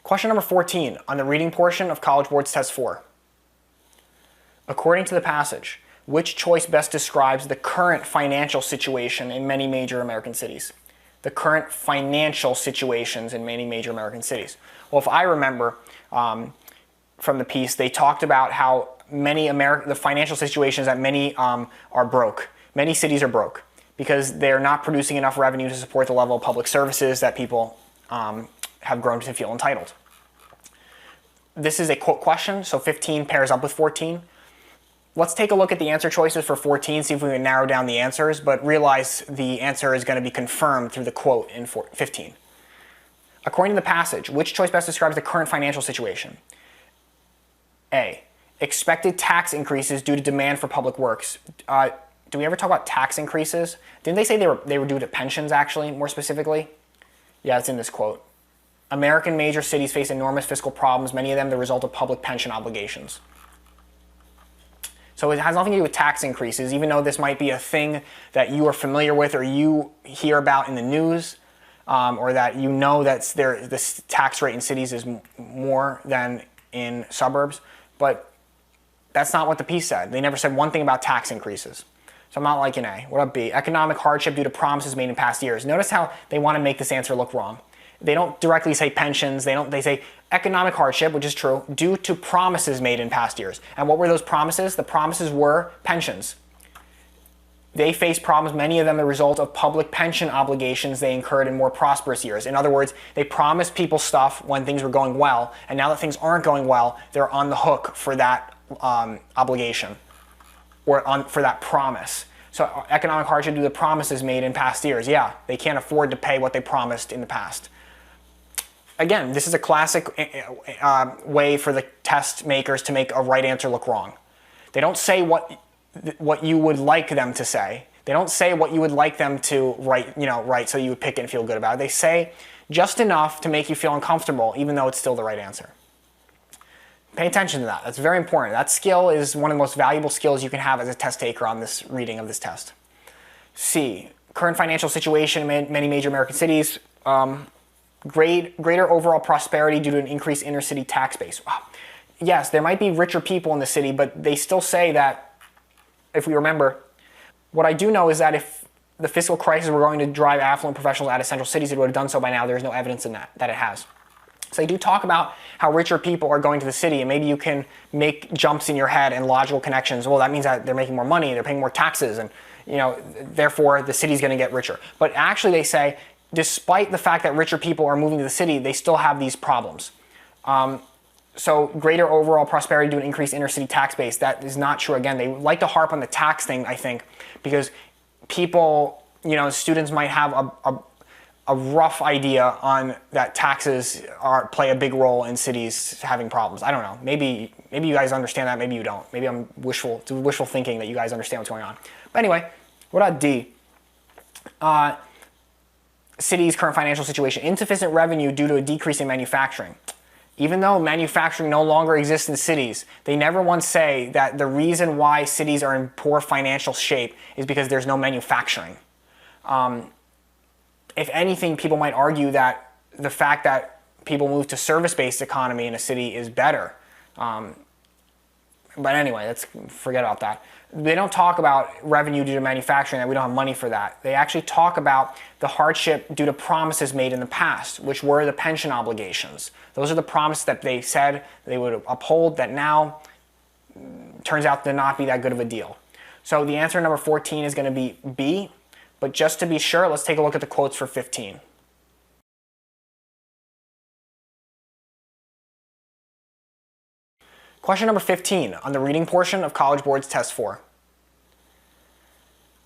Question number 14 on the reading portion of College Board's Test 4. According to the passage, which choice best describes the current financial situation in many major American cities? The current financial situations in many major American cities. Well, if I remember from the piece, they talked about how the financial situations that many are broke. Many cities are broke because they're not producing enough revenue to support the level of public services that people have grown to feel entitled. This is a quote question, so 15 pairs up with 14. Let's take a look at the answer choices for 14, see if we can narrow down the answers, but realize the answer is going to be confirmed through the quote in 15. According to the passage, which choice best describes the current financial situation? A, expected tax increases due to demand for public works. Do we ever talk about tax increases? Didn't they say they were due to pensions, actually, more specifically? Yeah, it's in this quote. American major cities face enormous fiscal problems, many of them the result of public pension obligations. So it has nothing to do with tax increases, even though this might be a thing that you are familiar with or you hear about in the news, or that you know that this tax rate in cities is more than in suburbs. But that's not what the piece said. They never said one thing about tax increases. So I'm not liking A. What about B? Economic hardship due to promises made in past years. Notice how they want to make this answer look wrong. They don't directly say pensions. They say economic hardship, which is true, due to promises made in past years. And what were those promises? The promises were pensions. They faced problems, many of them the result of public pension obligations they incurred in more prosperous years. In other words, they promised people stuff when things were going well, and now that things aren't going well, they're on the hook for that obligation or for that promise. So economic hardship due to promises made in past years. Yeah, they can't afford to pay what they promised in the past. Again, this is a classic way for the test makers to make a right answer look wrong. They don't say what you would like them to say. They don't say what you would like them to write so you would pick it and feel good about it. They say just enough to make you feel uncomfortable, even though it's still the right answer. Pay attention to that. That's very important. That skill is one of the most valuable skills you can have as a test taker on this reading of this test. C, current financial situation in many major American cities. Greater overall prosperity due to an increased inner city tax base. Wow. Yes, there might be richer people in the city, but they still say that, if we remember, what I do know is that if the fiscal crisis were going to drive affluent professionals out of central cities, it would have done so by now. There's no evidence in that it has. So they do talk about how richer people are going to the city, and maybe you can make jumps in your head and logical connections. Well, that means that they're making more money, they're paying more taxes, and therefore the city's going to get richer. But actually they say, despite the fact that richer people are moving to the city, they still have these problems. So greater overall prosperity due to an increased inner city tax base, that is not true. Again, they like to harp on the tax thing, I think, because people, students might have a rough idea on that taxes play a big role in cities having problems. I don't know. Maybe you guys understand that, maybe you don't. Maybe I'm wishful thinking that you guys understand what's going on. But anyway, what about D? Cities' current financial situation. Insufficient revenue due to a decrease in manufacturing. Even though manufacturing no longer exists in cities, they never once say that the reason why cities are in poor financial shape is because there's no manufacturing. If anything, people might argue that the fact that people move to service-based economy in a city is better. But anyway, let's forget about that. They don't talk about revenue due to manufacturing, that we don't have money for that. They actually talk about the hardship due to promises made in the past, which were the pension obligations. Those are the promises that they said they would uphold that now turns out to not be that good of a deal. So the answer number 14 is going to be B, but just to be sure, let's take a look at the quotes for 15. Question number 15 on the reading portion of College Board's Test 4.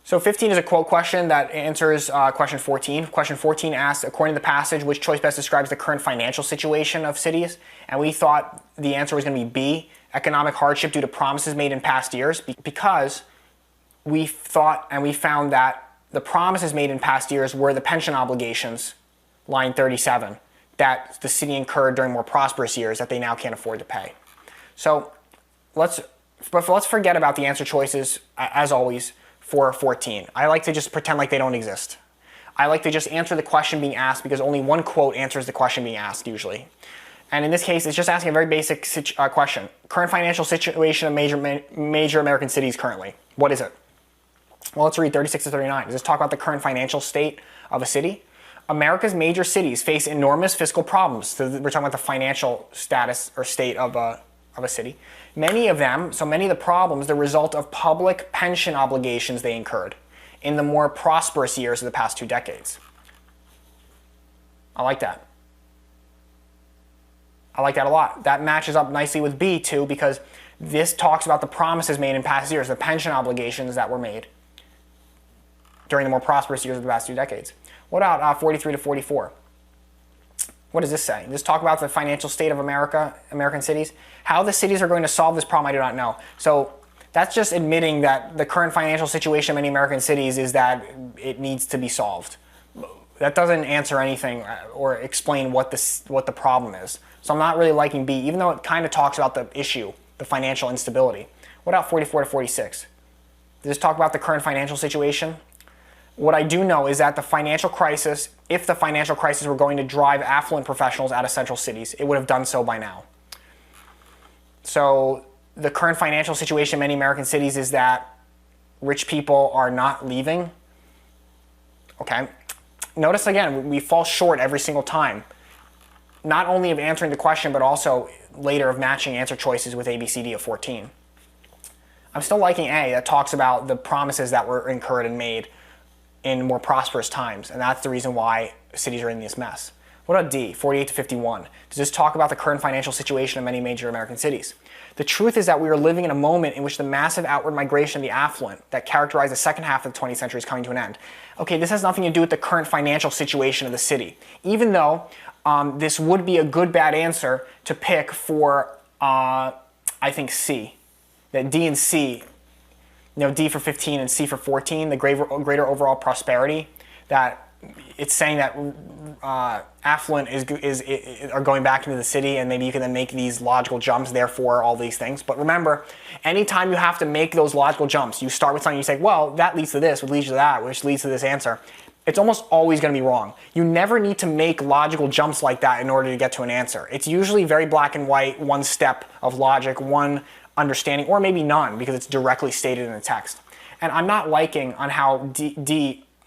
So 15 is a quote question that answers question 14. Question 14 asks, according to the passage, which choice best describes the current financial situation of cities? And we thought the answer was going to be B, economic hardship due to promises made in past years, because we thought and we found that the promises made in past years were the pension obligations, line 37, that the city incurred during more prosperous years that they now can't afford to pay. So let's forget about the answer choices, as always, for 14. I like to just pretend like they don't exist. I like to just answer the question being asked because only one quote answers the question being asked usually. And in this case, it's just asking a very basic question. Current financial situation of major American cities currently. What is it? Well, let's read 36 to 39. Does this talk about the current financial state of a city? America's major cities face enormous fiscal problems. So we're talking about the financial status or state of a city. Many of them, so many of the problems, the result of public pension obligations they incurred in the more prosperous years of the past 2 decades. I like that. I like that a lot. That matches up nicely with B too, because this talks about the promises made in past years, the pension obligations that were made during the more prosperous years of the past 2 decades. What about 43 to 44? What does this say? Does this talk about the financial state of American cities? How the cities are going to solve this problem, I do not know. So that's just admitting that the current financial situation of many American cities is that it needs to be solved. That doesn't answer anything or explain what the problem is. So I'm not really liking B, even though it kind of talks about the issue, the financial instability. What about 44 to 46? Does this talk about the current financial situation? What I do know is that the financial crisis, if the financial crisis were going to drive affluent professionals out of central cities, it would have done so by now. So the current financial situation in many American cities is that rich people are not leaving. Okay. Notice again, we fall short every single time. Not only of answering the question, but also later of matching answer choices with A, B, C, D of 14. I'm still liking A, that talks about the promises that were incurred and made in more prosperous times, and that's the reason why cities are in this mess. What about D, 48 to 51? Does this talk about the current financial situation of many major American cities? The truth is that we are living in a moment in which the massive outward migration of the affluent that characterized the second half of the 20th century is coming to an end. Okay, this has nothing to do with the current financial situation of the city, even though this would be a good bad answer to pick for, I think, C. That D and C, D for 15 and C for 14, the greater overall prosperity, that it's saying that affluent are going back into the city, and maybe you can then make these logical jumps, therefore all these things. But remember, anytime you have to make those logical jumps, you start with something, you say, well, that leads to this, which leads to that, which leads to this answer. It's almost always going to be wrong. You never need to make logical jumps like that in order to get to an answer. It's usually very black and white, one step of logic, one understanding, or maybe none, because it's directly stated in the text. And I'm not liking on how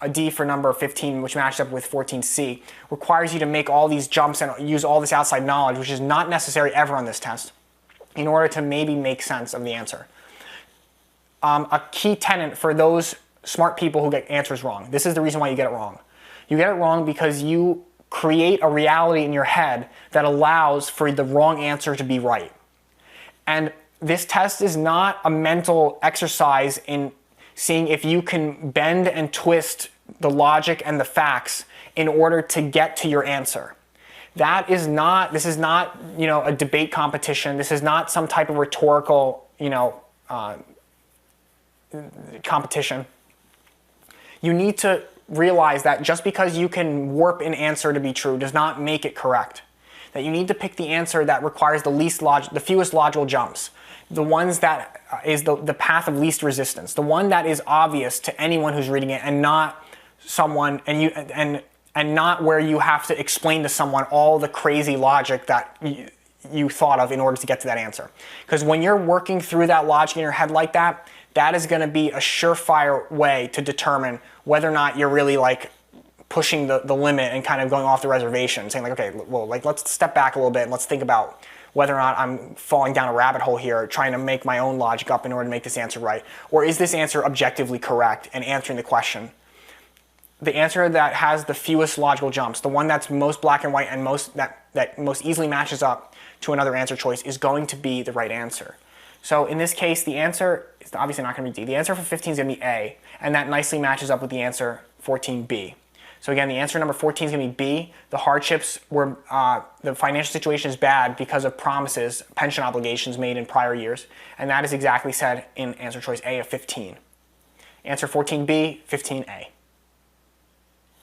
a D for number 15, which matches up with 14C, requires you to make all these jumps and use all this outside knowledge, which is not necessary ever on this test, in order to maybe make sense of the answer. A key tenet for those smart people who get answers wrong, this is the reason why you get it wrong. You get it wrong because you create a reality in your head that allows for the wrong answer to be right. And this test is not a mental exercise in seeing if you can bend and twist the logic and the facts in order to get to your answer. This is not, a debate competition. This is not some type of rhetorical, competition. You need to realize that just because you can warp an answer to be true does not make it correct. That you need to pick the answer that requires the fewest logical jumps. The ones that is the path of least resistance, the one that is obvious to anyone who's reading it, and not someone and not where you have to explain to someone all the crazy logic that you thought of in order to get to that answer. Because when you're working through that logic in your head like that, that is going to be a surefire way to determine whether or not you're really pushing the limit and kind of going off the reservation, saying okay, well, let's step back a little bit and let's think about whether or not I'm falling down a rabbit hole here, trying to make my own logic up in order to make this answer right. Or is this answer objectively correct and answering the question? The answer that has the fewest logical jumps, the one that's most black and white and that most easily matches up to another answer choice, is going to be the right answer. So in this case, the answer is obviously not going to be D. The answer for 15 is going to be A, and that nicely matches up with the answer 14B. So again, the answer number 14 is going to be B. The hardships were, the financial situation is bad because of promises, pension obligations made in prior years, and that is exactly said in answer choice A of 15. Answer 14B, 15A.